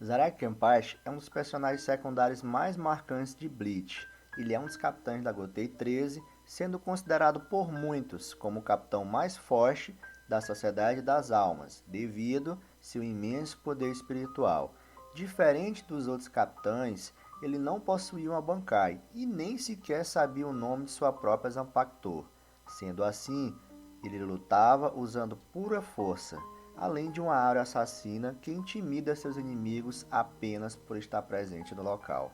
Zaraki Kenpachi é um dos personagens secundários mais marcantes de Bleach. Ele é um dos capitães da Gotei 13, sendo considerado por muitos como o capitão mais forte da Sociedade das Almas, devido seu imenso poder espiritual. Diferente dos outros capitães, ele não possuía uma Bankai e nem sequer sabia o nome de sua própria Zanpakuto. Sendo assim, ele lutava usando pura força, além de uma aura assassina que intimida seus inimigos apenas por estar presente no local.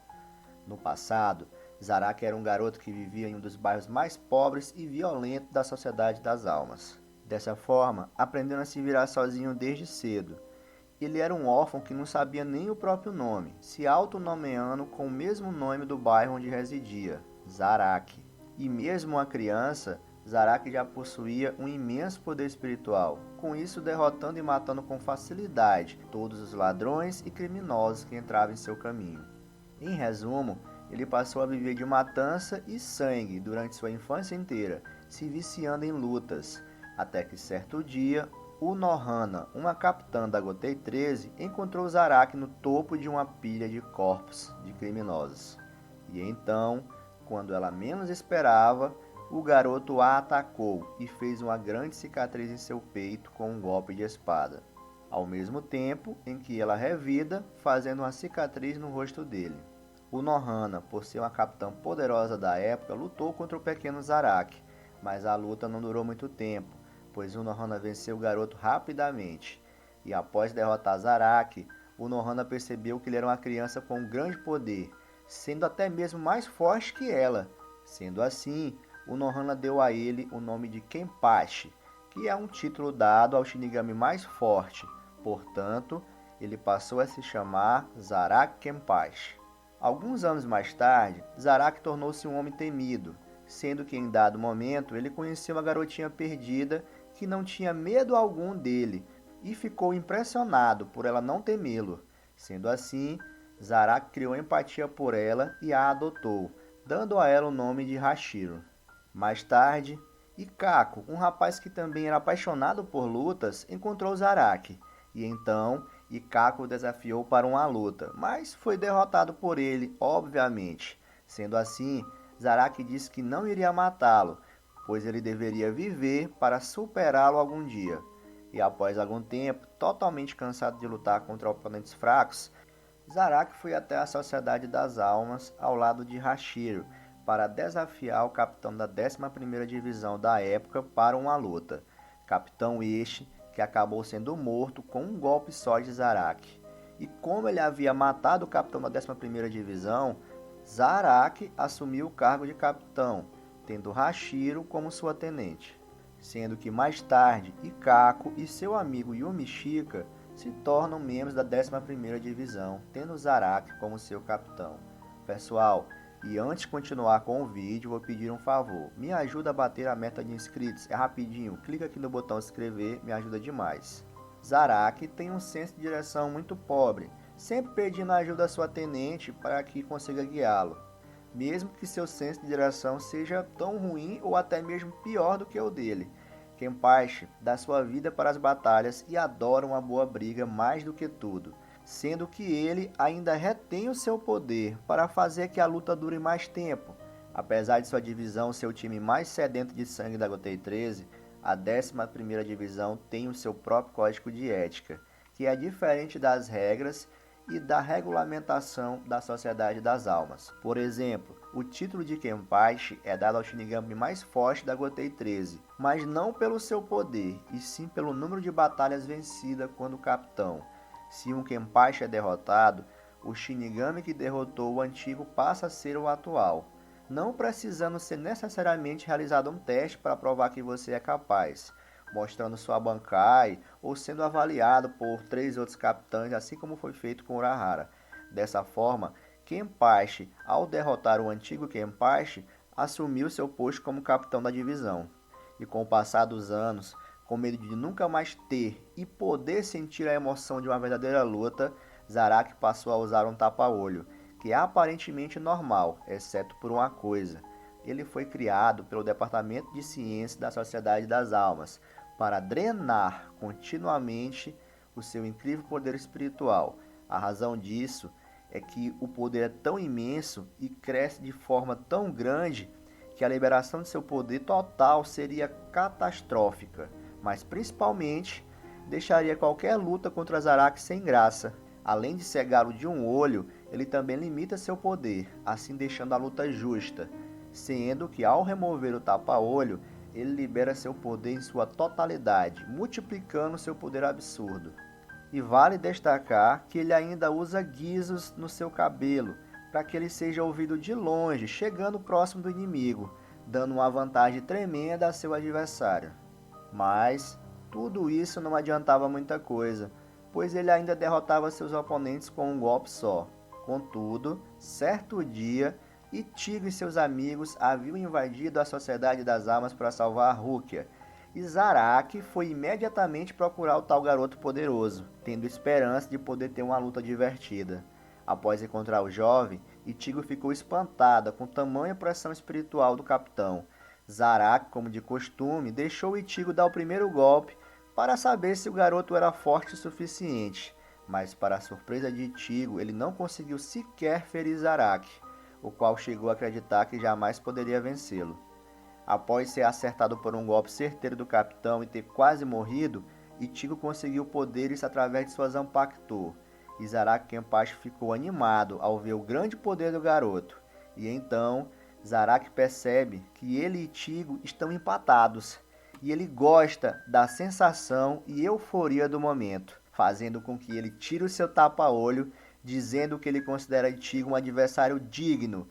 No passado, Zaraki era um garoto que vivia em um dos bairros mais pobres e violentos da Sociedade das Almas. Dessa forma, aprendendo a se virar sozinho desde cedo. Ele era um órfão que não sabia nem o próprio nome, se autonomeando com o mesmo nome do bairro onde residia, Zaraki. E mesmo uma criança, Zaraki já possuía um imenso poder espiritual, com isso derrotando e matando com facilidade todos os ladrões e criminosos que entravam em seu caminho. Em resumo, ele passou a viver de matança e sangue durante sua infância inteira, se viciando em lutas, até que certo dia, Nohana, uma capitã da Gotei 13, encontrou Zaraki no topo de uma pilha de corpos de criminosos. E então, quando ela menos esperava, o garoto a atacou e fez uma grande cicatriz em seu peito com um golpe de espada, ao mesmo tempo em que ela revida, fazendo uma cicatriz no rosto dele. Nohana, por ser uma capitã poderosa da época, lutou contra o pequeno Zaraki, mas a luta não durou muito tempo, pois Nohana venceu o garoto rapidamente. E após derrotar Zaraki, Nohana percebeu que ele era uma criança com um grande poder, sendo até mesmo mais forte que ela. Sendo assim, Nohana deu a ele o nome de Kenpachi, que é um título dado ao Shinigami mais forte. Portanto, ele passou a se chamar Zaraki Kenpachi. Alguns anos mais tarde, Zaraki tornou-se um homem temido, sendo que em dado momento ele conheceu uma garotinha perdida que não tinha medo algum dele e ficou impressionado por ela não temê-lo. Sendo assim, Zaraki criou empatia por ela e a adotou, dando a ela o nome de Hashiro. Mais tarde, Ikako, um rapaz que também era apaixonado por lutas, encontrou Zaraki, e então Ikako o desafiou para uma luta, mas foi derrotado por ele, obviamente. Sendo assim, Zaraki disse que não iria matá-lo, pois ele deveria viver para superá-lo algum dia. E após algum tempo, totalmente cansado de lutar contra oponentes fracos, Zaraki foi até a Sociedade das Almas ao lado de Hashiro para desafiar o capitão da 11ª Divisão da época para uma luta. Capitão este que acabou sendo morto com um golpe só de Zaraki. E como ele havia matado o capitão da 11ª Divisão, Zaraki assumiu o cargo de capitão, tendo Hashiro como sua tenente. Sendo que mais tarde, Ikako e seu amigo Yumishika se tornam membros da 11ª Divisão, tendo Zaraki como seu capitão. Pessoal, e antes de continuar com o vídeo, vou pedir um favor. Me ajuda a bater a meta de inscritos. É rapidinho, clica aqui no botão inscrever, me ajuda demais. Zaraki tem um senso de direção muito pobre, sempre pedindo a ajuda à sua tenente para que consiga guiá-lo, mesmo que seu senso de direção seja tão ruim ou até mesmo pior do que o dele. Kenpachi dá sua vida para as batalhas e adora uma boa briga mais do que tudo, sendo que ele ainda retém o seu poder para fazer que a luta dure mais tempo. Apesar de sua divisão ser o time mais sedento de sangue da Gotei 13, a 11ª Divisão tem o seu próprio código de ética, que é diferente das regras e da regulamentação da Sociedade das Almas. Por exemplo, o título de Kenpachi é dado ao Shinigami mais forte da Gotei 13, mas não pelo seu poder, e sim pelo número de batalhas vencidas quando capitão. Se um Kenpachi é derrotado, o Shinigami que derrotou o antigo passa a ser o atual, não precisando ser necessariamente realizado um teste para provar que você é capaz, mostrando sua Bankai ou sendo avaliado por 3 outros capitães, assim como foi feito com Urahara. Dessa forma, Kenpachi, ao derrotar o antigo Kenpachi, assumiu seu posto como capitão da divisão. E com o passar dos anos, com medo de nunca mais ter e poder sentir a emoção de uma verdadeira luta, Zaraki passou a usar um tapa-olho, que é aparentemente normal, exceto por uma coisa. Ele foi criado pelo Departamento de Ciência da Sociedade das Almas, para drenar continuamente o seu incrível poder espiritual, A razão disso é que o poder é tão imenso e cresce de forma tão grande que a liberação de seu poder total seria catastrófica, mas principalmente deixaria qualquer luta contra Zaraki sem graça. Além de cegá-lo de um olho, ele também limita seu poder, assim deixando a luta justa, sendo que ao remover o tapa-olho, ele libera seu poder em sua totalidade, multiplicando seu poder absurdo. E vale destacar que ele ainda usa guizos no seu cabelo, para que ele seja ouvido de longe, chegando próximo do inimigo, dando uma vantagem tremenda a seu adversário. Mas tudo isso não adiantava muita coisa, pois ele ainda derrotava seus oponentes com um golpe só. Contudo, certo dia, Ichigo e seus amigos haviam invadido a Sociedade das Armas para salvar Rukia, e Zaraki foi imediatamente procurar o tal garoto poderoso, tendo esperança de poder ter uma luta divertida. Após encontrar o jovem, Ichigo ficou espantada com tamanha pressão espiritual do capitão. Zaraki, como de costume, deixou Ichigo dar o primeiro golpe para saber se o garoto era forte o suficiente, mas para a surpresa de Ichigo, ele não conseguiu sequer ferir Zaraki, o qual chegou a acreditar que jamais poderia vencê-lo. Após ser acertado por um golpe certeiro do capitão e ter quase morrido, Ichigo conseguiu poderes através de sua Zanpakuto, e Zaraki Kenpachi ficou animado ao ver o grande poder do garoto. E então, Zaraki percebe que ele e Ichigo estão empatados, e ele gosta da sensação e euforia do momento, fazendo com que ele tire o seu tapa-olho, dizendo que ele considera Ichigo um adversário digno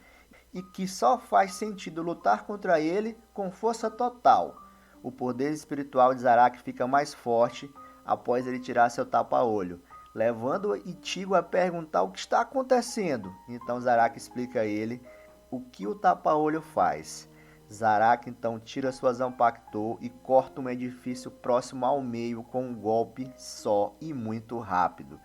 e que só faz sentido lutar contra ele com força total. O poder espiritual de Zaraki fica mais forte após ele tirar seu tapa-olho, levando Ichigo a perguntar o que está acontecendo. Então Zaraki explica a ele o que o tapa-olho faz. Zaraki então tira sua Zanpakuto e corta um edifício próximo ao meio com um golpe só e muito rápido.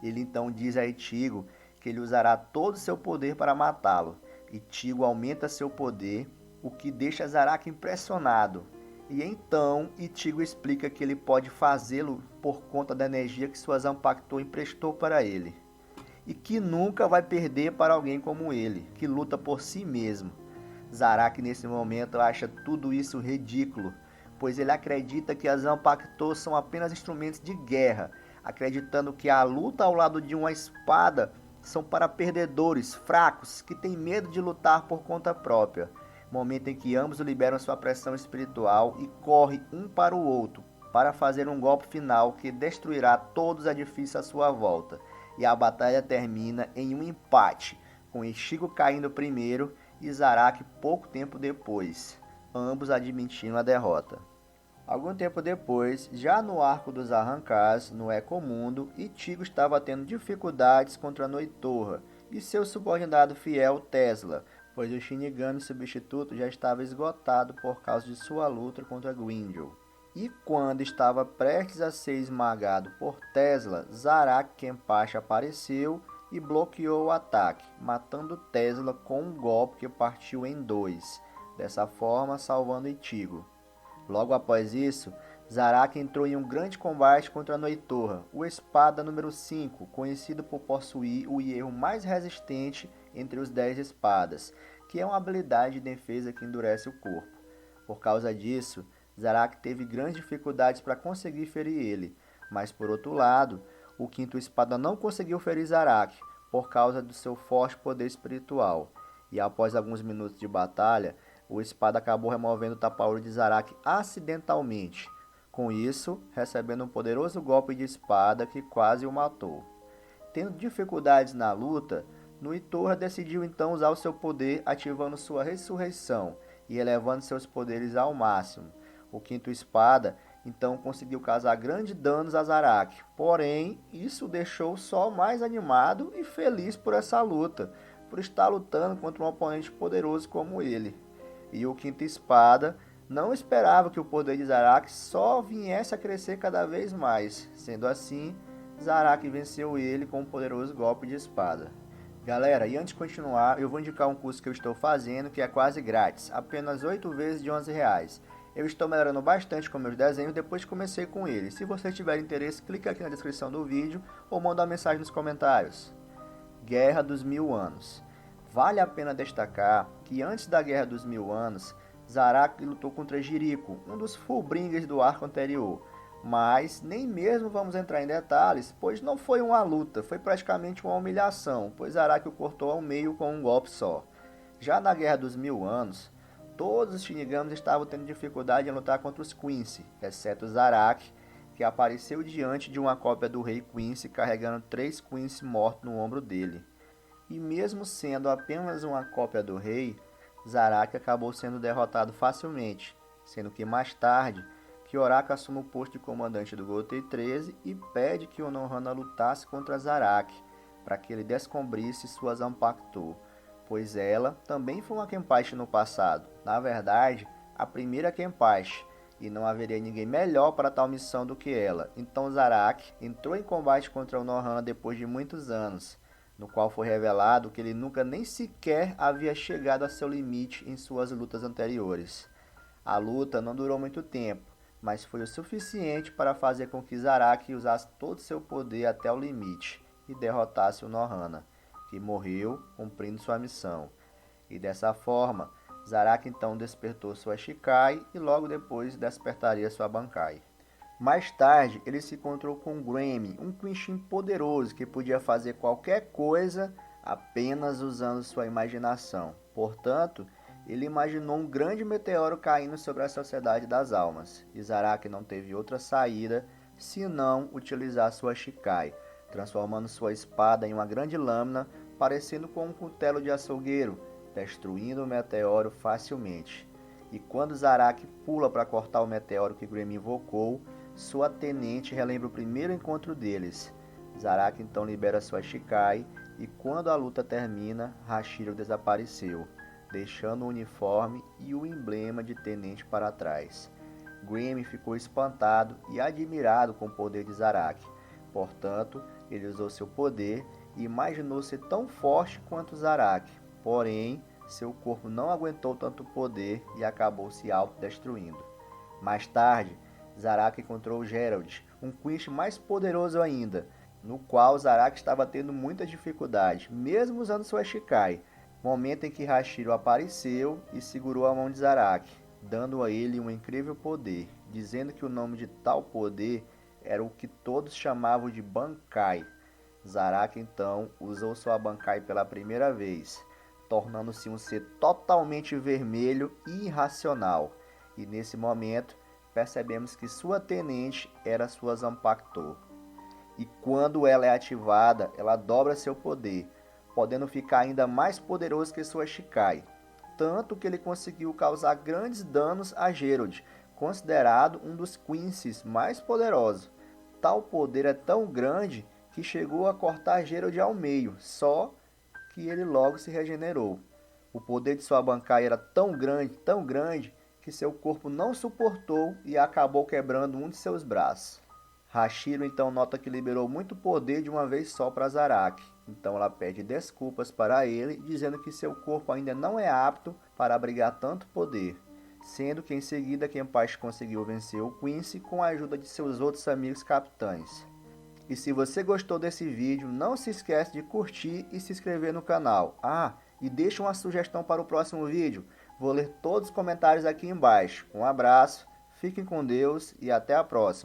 Ele então diz a Ichigo que ele usará todo o seu poder para matá-lo. Ichigo aumenta seu poder, o que deixa Zaraki impressionado. E então Ichigo explica que ele pode fazê-lo por conta da energia que sua Zanpakuto emprestou para ele. E que nunca vai perder para alguém como ele, que luta por si mesmo. Zaraki nesse momento acha tudo isso ridículo, pois ele acredita que as Zanpakuto são apenas instrumentos de guerra, acreditando que a luta ao lado de uma espada são para perdedores, fracos, que têm medo de lutar por conta própria. Momento em que ambos liberam sua pressão espiritual e correm um para o outro, para fazer um golpe final que destruirá todos os edifícios à sua volta. E a batalha termina em um empate, com Ichigo caindo primeiro e Zaraki pouco tempo depois, ambos admitindo a derrota. Algum tempo depois, já no arco dos Arrancars, no Ecomundo, Ichigo estava tendo dificuldades contra Noitorra e seu subordinado fiel Tesla, pois o Shinigami substituto já estava esgotado por causa de sua luta contra Grindel. E quando estava prestes a ser esmagado por Tesla, Zaraki Kenpachi apareceu e bloqueou o ataque, matando Tesla com um golpe que partiu em dois, dessa forma salvando Ichigo. Logo após isso, Zaraki entrou em um grande combate contra Noitorra, o Espada número 5, conhecido por possuir o hierro mais resistente entre os 10 espadas, que é uma habilidade de defesa que endurece o corpo. Por causa disso, Zaraki teve grandes dificuldades para conseguir ferir ele, mas por outro lado, o quinto espada não conseguiu ferir Zaraki, por causa do seu forte poder espiritual, e após alguns minutos de batalha, o espada acabou removendo o tapa-olho de Zaraki acidentalmente, com isso recebendo um poderoso golpe de espada que quase o matou. Tendo dificuldades na luta, Noitorra decidiu então usar o seu poder ativando sua ressurreição e elevando seus poderes ao máximo. O quinto espada então conseguiu causar grandes danos a Zaraki, porém isso o deixou só mais animado e feliz por essa luta, por estar lutando contra um oponente poderoso como ele. E o quinto espada não esperava que o poder de Zaraki só viesse a crescer cada vez mais. Sendo assim, Zaraki venceu ele com um poderoso golpe de espada. Galera, e antes de continuar, eu vou indicar um curso que eu estou fazendo que é quase grátis, apenas 8 vezes de R$11. Eu estou melhorando bastante com meus desenhos depois que comecei com ele. Se você tiver interesse, clique aqui na descrição do vídeo ou manda uma mensagem nos comentários. Guerra dos Mil Anos. Vale a pena destacar que antes da Guerra dos Mil Anos, Zaraki lutou contra Jiriko, um dos Fullbringers do arco anterior. Mas nem mesmo vamos entrar em detalhes, pois não foi uma luta, foi praticamente uma humilhação, pois Zaraki o cortou ao meio com um golpe só. Já na Guerra dos Mil Anos, todos os Shinigamis estavam tendo dificuldade em lutar contra os Quincy, exceto Zaraki, que apareceu diante de uma cópia do rei Quincy carregando 3 Quincy mortos no ombro dele. E mesmo sendo apenas uma cópia do rei, Zaraki acabou sendo derrotado facilmente, sendo que mais tarde, Kyoraka assume o posto de comandante do Gotei 13 e pede que Konohana lutasse contra Zaraki, para que ele descobrisse sua Zanpakuto, pois ela também foi uma Kenpachi no passado, na verdade, a primeira Kenpachi, e não haveria ninguém melhor para tal missão do que ela. Então Zaraki entrou em combate contra Konohana depois de muitos anos, no qual foi revelado que ele nunca nem sequer havia chegado a seu limite em suas lutas anteriores. A luta não durou muito tempo, mas foi o suficiente para fazer com que Zaraki usasse todo seu poder até o limite e derrotasse o Konohana, que morreu cumprindo sua missão. E dessa forma, Zaraki então despertou sua Shikai e logo depois despertaria sua Bankai. Mais tarde, ele se encontrou com Grammy, um Quincy poderoso que podia fazer qualquer coisa apenas usando sua imaginação. Portanto, ele imaginou um grande meteoro caindo sobre a Sociedade das Almas, e Zaraki não teve outra saída senão utilizar sua Shikai, transformando sua espada em uma grande lâmina, parecendo com um cutelo de açougueiro, destruindo o meteoro facilmente. E quando Zaraki pula para cortar o meteoro que Grammy invocou, sua tenente relembra o primeiro encontro deles. Zaraki então libera sua Shikai e quando a luta termina, Hashiro desapareceu, deixando o uniforme e o emblema de tenente para trás. Grammy ficou espantado e admirado com o poder de Zaraki. Portanto, ele usou seu poder e imaginou ser tão forte quanto Zaraki. Porém, seu corpo não aguentou tanto poder e acabou se autodestruindo. Mais tarde, Zaraki encontrou Gerald, um Quincy mais poderoso ainda, no qual Zaraki estava tendo muita dificuldade, mesmo usando sua Shikai, momento em que Hashiro apareceu e segurou a mão de Zaraki, dando a ele um incrível poder, dizendo que o nome de tal poder era o que todos chamavam de Bankai. Zaraki então usou sua Bankai pela primeira vez, tornando-se um ser totalmente vermelho e irracional, e nesse momento percebemos que sua tenente era sua Zanpakuto. E quando ela é ativada, ela dobra seu poder, podendo ficar ainda mais poderoso que sua Shikai. Tanto que ele conseguiu causar grandes danos a Gerald, considerado um dos Quincy's mais poderosos. Tal poder é tão grande que chegou a cortar Gerald ao meio, só que ele logo se regenerou. O poder de sua Bankai era tão grande, que seu corpo não suportou e acabou quebrando um de seus braços. Hashiro então nota que liberou muito poder de uma vez só para Zaraki, então ela pede desculpas para ele, dizendo que seu corpo ainda não é apto para abrigar tanto poder, sendo que em seguida Kenpachi conseguiu vencer o Quincy com a ajuda de seus outros amigos capitães. E se você gostou desse vídeo, não se esquece de curtir e se inscrever no canal. E deixa uma sugestão para o próximo vídeo. Vou ler todos os comentários aqui embaixo. Um abraço, fiquem com Deus e até a próxima.